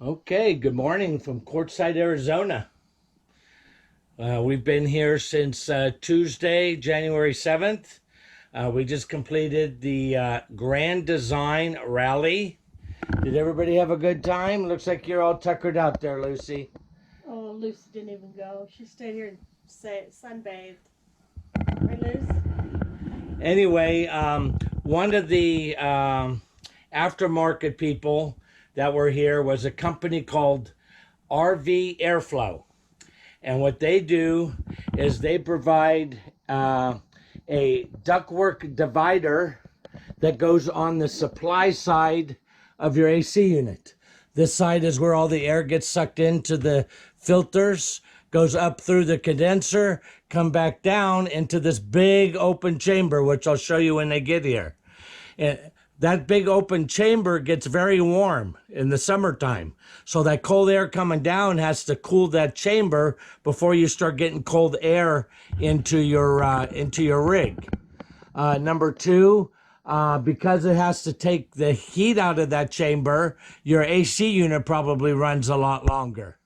Okay, good morning from Quartzsite, Arizona. We've been here since Tuesday, January 7th. We just completed the Grand Design Rally. Did everybody have a good time? Looks like you're all tuckered out there, Lucy. Oh, Lucy didn't even go. She stayed here and sunbathed. Right, Luce? Anyway, one of the aftermarket people that were here was a company called RV Airflow. And what they do is they provide a ductwork divider that goes on the supply side of your AC unit. This side is where all the air gets sucked into the filters, goes up through the condenser, come back down into this big open chamber, which I'll show you when they get here. And that big open chamber gets very warm in the summertime. So that cold air coming down has to cool that chamber before you start getting cold air into your rig. Number two, because it has to take the heat out of that chamber, your AC unit probably runs a lot longer.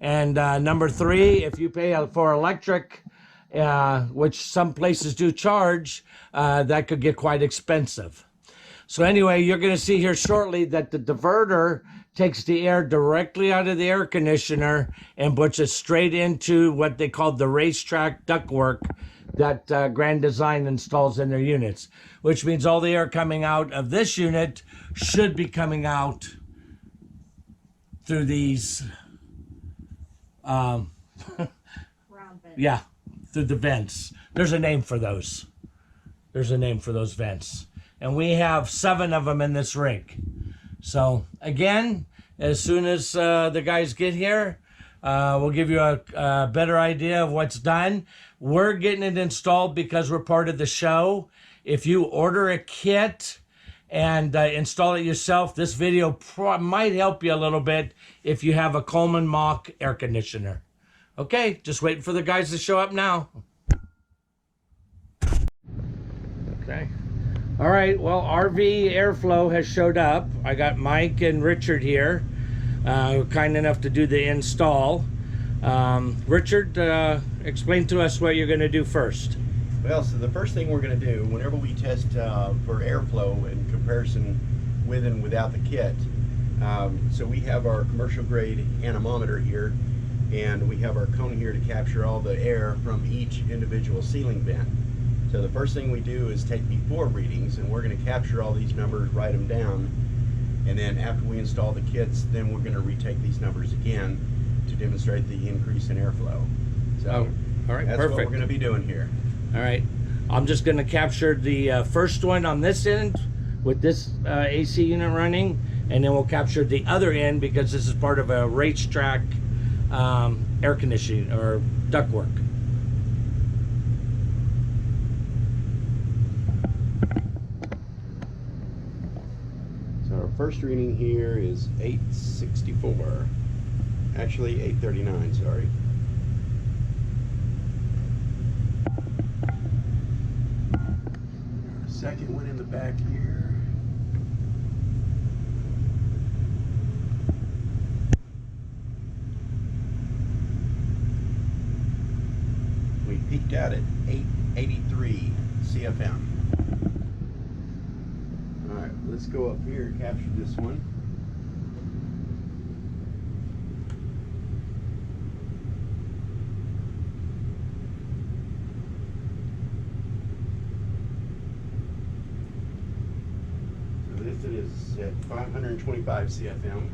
And number three, if you pay for electric, which some places do charge, that could get quite expensive. So anyway, you're going to see here shortly that the diverter takes the air directly out of the air conditioner and puts it straight into what they call the racetrack ductwork that Grand Design installs in their units, which means all the air coming out of this unit should be coming out through these, Round vent. yeah, through the vents. There's a name for those. There's a name for those vents. And we have 7 of them in this rig. So again, as soon as the guys get here, we'll give you a better idea of what's done. We're getting it installed because we're part of the show. If you order a kit and install it yourself, this video might help you a little bit if you have a Coleman Mach air conditioner. Okay, just waiting for the guys to show up now. Okay. All right, well, RV Airflow has showed up. I got Mike and Richard here, kind enough to do the install. Richard, explain to us what you're going to do first. Well, so the first thing we're going to do, whenever we test for airflow in comparison with and without the kit, so we have our commercial grade anemometer here, and we have our cone here to capture all the air from each individual ceiling vent. So the first thing we do is take before readings, and we're going to capture all these numbers, write them down, and then after we install the kits, then we're going to retake these numbers again to demonstrate the increase in airflow. So all right, that's perfect. what we're going to be doing here. All right, I'm just going to capture the first one on this end with this AC unit running, and then we'll capture the other end because this is part of a racetrack air conditioning or ductwork. Our first reading here is 864. Actually, 839, sorry. Our second one in the back here. We peaked out at 883 CFM. Alright, let's go up here and capture this one. So this is at 525 CFM.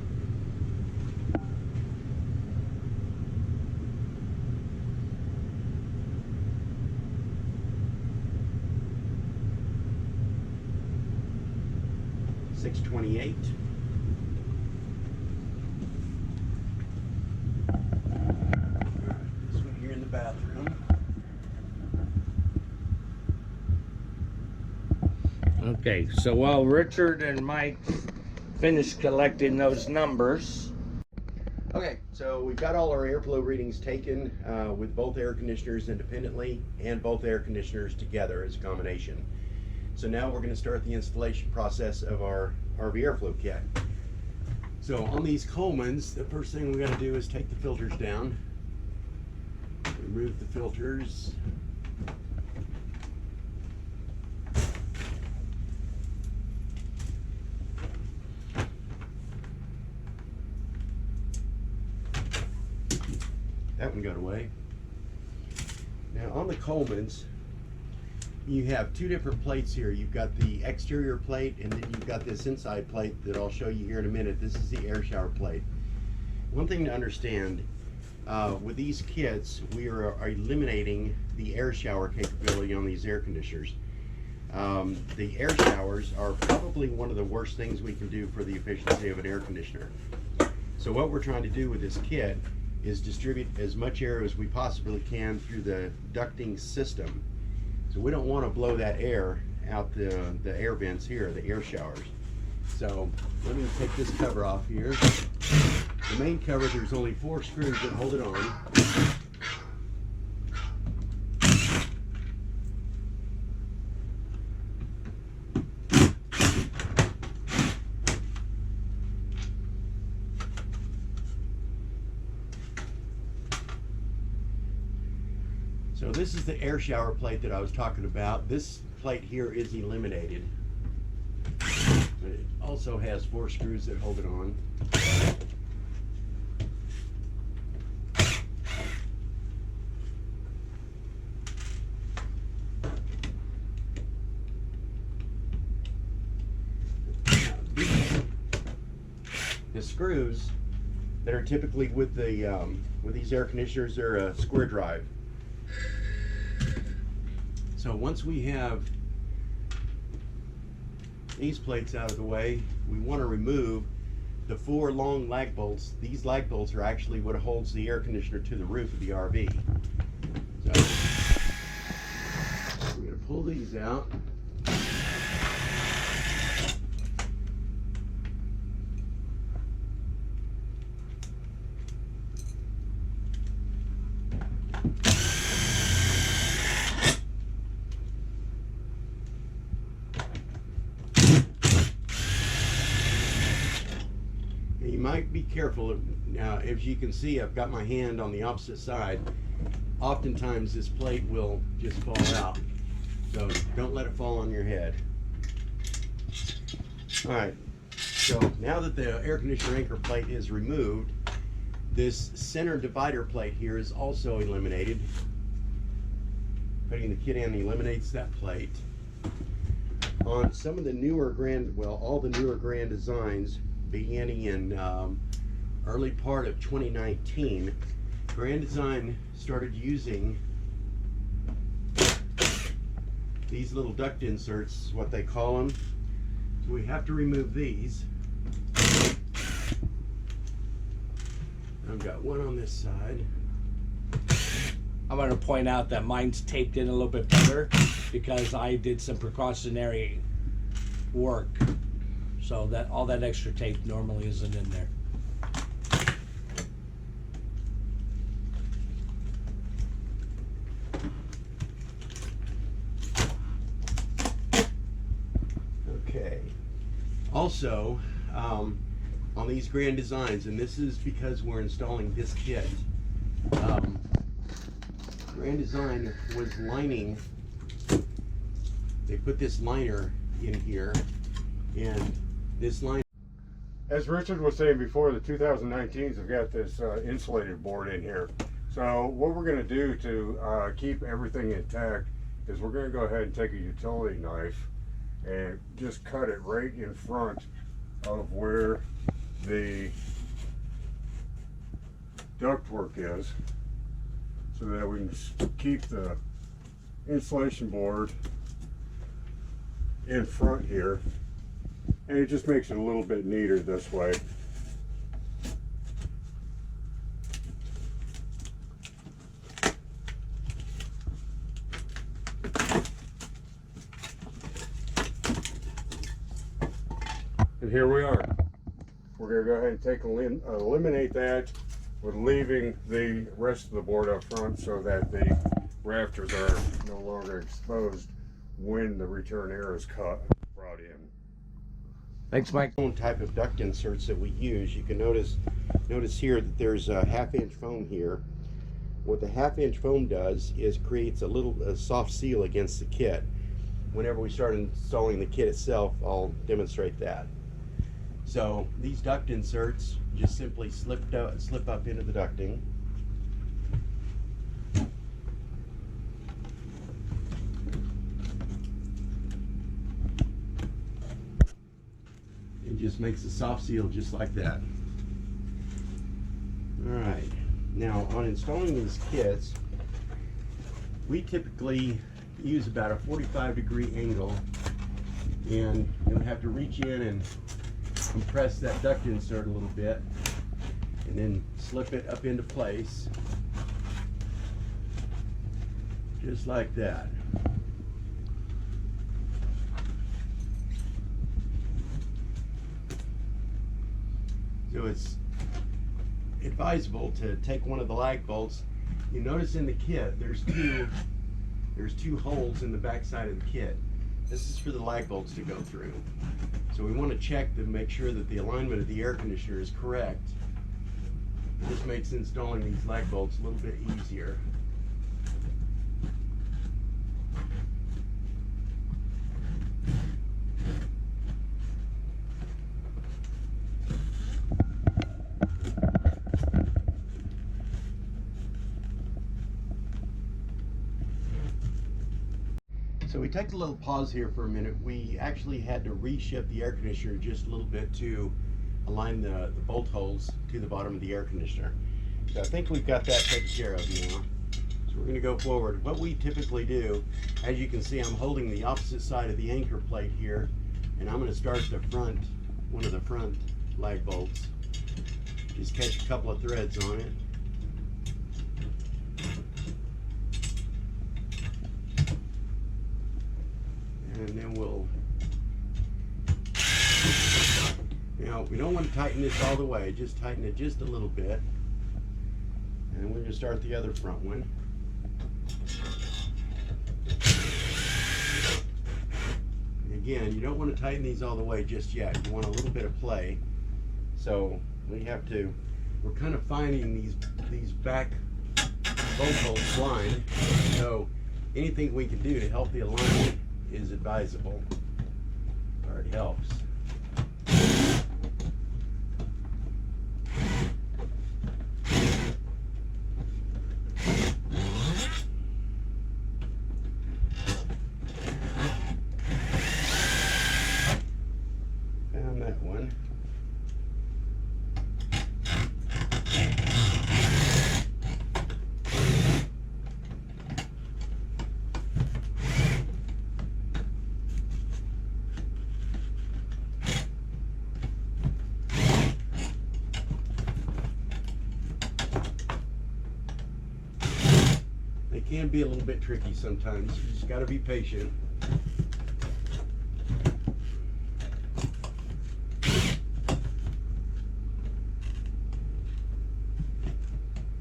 $628. This one here in the bathroom. Okay, so while Richard and Mike finish collecting those numbers. Okay, so we've got all our airflow readings taken with both air conditioners independently and both air conditioners together as a combination. So now we're going to start the installation process of our RV airflow kit. So on these Colemans, the first thing we got to do is take the filters down. Remove the filters. That one got away. Now on the Colemans, you have two different plates here. You've got the exterior plate, and then you've got this inside plate that I'll show you here in a minute. This is the air shower plate. One thing to understand, with these kits, we are eliminating the air shower capability on these air conditioners. The air showers are probably one of the worst things we can do for the efficiency of an air conditioner. So what we're trying to do with this kit is distribute as much air as we possibly can through the ducting system. So we don't want to blow that air out the air vents here, the air showers. So let me take this cover off here. The main cover, there's only 4 screws that hold it on. So this is the air shower plate that I was talking about. This plate here is eliminated, but it also has 4 screws that hold it on. The screws that are typically with the with these air conditioners are a square drive. So once we have these plates out of the way, we want to remove the 4 long lag bolts. These lag bolts are actually what holds the air conditioner to the roof of the RV. So we're going to pull these out. You might be careful. Now, as you can see, I've got my hand on the opposite side. Oftentimes this plate will just fall out, so don't let it fall on your head. Alright, so now that the air conditioner anchor plate is removed, this center divider plate here is also eliminated. Putting the kit in eliminates that plate. On some of the newer Grand, well, all the newer Grand designs, beginning in early part of 2019, Grand Design started using these little duct inserts, is what they call them. So we have to remove these. I've got one on this side. I'm going to point out that mine's taped in a little bit better because I did some precautionary work. So that all that extra tape normally isn't in there. Okay. Also, on these Grand Designs, and this is because we're installing this kit, Grand Design was lining, they put this liner in here, and this line. As Richard was saying before, the 2019s have got this insulated board in here. So what we're going to do to keep everything intact is we're going to go ahead and take a utility knife and just cut it right in front of where the ductwork is, so that we can keep the insulation board in front here. And it just makes it a little bit neater this way. And here we are. We're going to go ahead and eliminate that with leaving the rest of the board up front so that the rafters are no longer exposed when the return air is brought in. Thanks, Mike. Own type of duct inserts that we use. You can notice here that there's a 1/2-inch foam here. What the 1/2-inch foam does is creates a soft seal against the kit. Whenever we start installing the kit itself, I'll demonstrate that. So these duct inserts just simply slip up into the ducting. It just makes a soft seal just like that. Alright, now on installing these kits, we typically use about a 45-degree angle, and you'll have to reach in and compress that duct insert a little bit and then slip it up into place just like that. So it's advisable to take one of the lag bolts. You notice in the kit there's two holes in the back side of the kit. This is for the lag bolts to go through. So we want to check to make sure that the alignment of the air conditioner is correct. This makes installing these lag bolts a little bit easier. So we take a little pause here for a minute. We actually had to reshift the air conditioner just a little bit to align the bolt holes to the bottom of the air conditioner. So I think we've got that taken care of now. So we're going to go forward. What we typically do, as you can see, I'm holding the opposite side of the anchor plate here, and I'm going to start the front, one of the front lag bolts. Just catch a couple of threads on it. And then we'll, we don't want to tighten this all the way, just tighten it just a little bit. And we're going to start the other front one. And again, you don't want to tighten these all the way just yet. You want a little bit of play. So we're kind of finding these back bolt holes blind. So anything we can do to help the alignment is advisable, or it helps. Found that one. They can be a little bit tricky sometimes. You just got to be patient.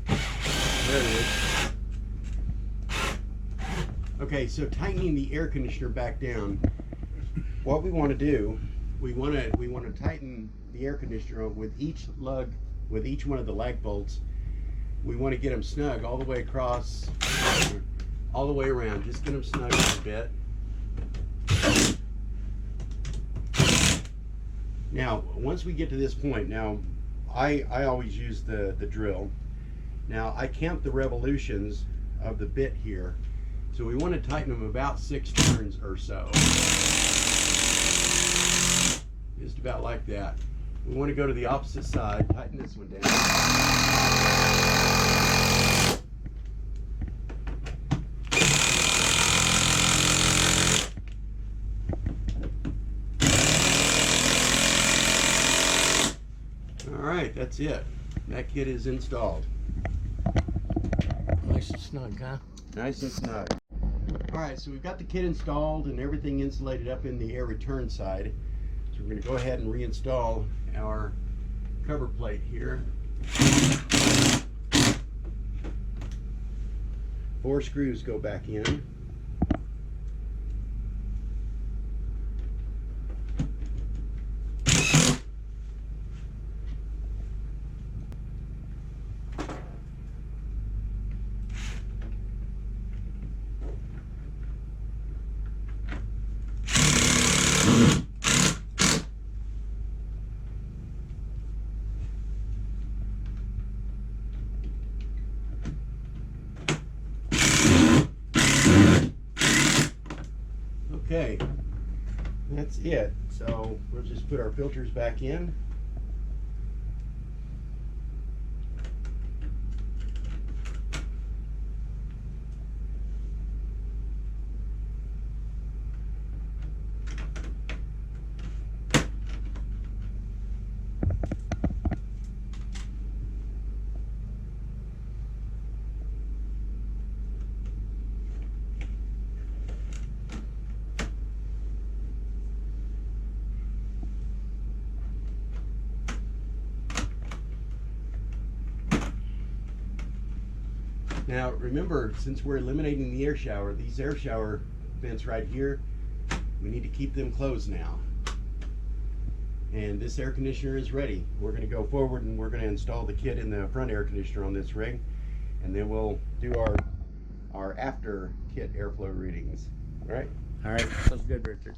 There it is. Okay, so tightening the air conditioner back down. What we want to do, we want to tighten the air conditioner with each lug, with each one of the lag bolts. We want to get them snug all the way across, all the way around. Just get them snug a little bit. Now, once we get to this point, now I always use the drill. Now I count the revolutions of the bit here, so we want to tighten them about 6 turns or so. Just about like that. We want to go to the opposite side, tighten this one down. Alright, that's it. That kit is installed. Nice and snug, huh? Nice and snug. Alright, so we've got the kit installed and everything insulated up in the air return side. So we're going to go ahead and reinstall our cover plate here. 4 screws go back in. Okay, that's it. So we'll just put our filters back in. Now remember, since we're eliminating the air shower, these air shower vents right here, we need to keep them closed now. And this air conditioner is ready. We're going to go forward and we're going to install the kit in the front air conditioner on this rig, and then we'll do our after kit airflow readings. All right? All right, sounds good, Richard.